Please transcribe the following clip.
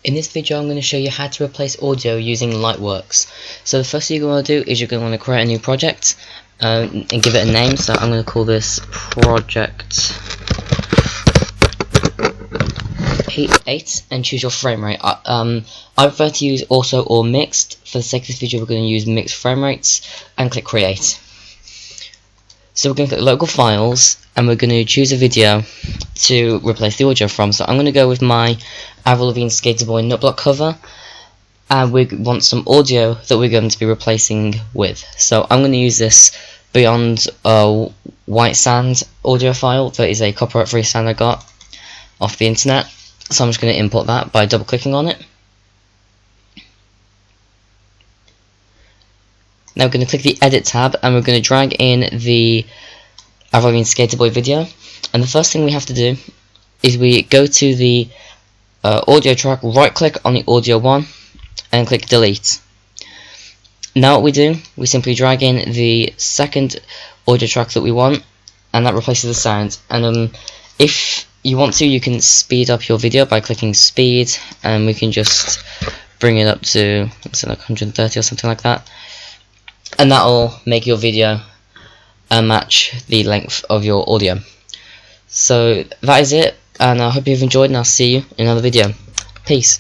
In this video I'm going to show you how to replace audio using Lightworks. So the first thing you're going to do is you're going to want to create a new project and give it a name. So I'm going to call this Project 8 and choose your frame rate. I prefer to use auto or mixed. For the sake of this video we're going to use mixed frame rates and click create. So we're going to click local files and we're going to choose a video to replace the audio from. So I'm going to go with my Avril Lavigne Skater Boy Nutblock cover, and we want some audio that we're going to be replacing with. So I'm going to use this Beyond White Sand audio file. That is a copyright free sound I got off the internet. So I'm just going to import that by double clicking on it. Now we're going to click the edit tab and we're going to drag in the Avril Lavigne Skater Boy video. And the first thing we have to do is we go to the audio track, right click on the audio one and click delete. Now what we do, we simply drag in the second audio track that we want, and that replaces the sound. And if you want to, you can speed up your video by clicking speed, and we can just bring it up to, let's say, like 130 or something like that, and that will make your video match the length of your audio. So that is it, and I hope you've enjoyed, and I'll see you in another video. Peace.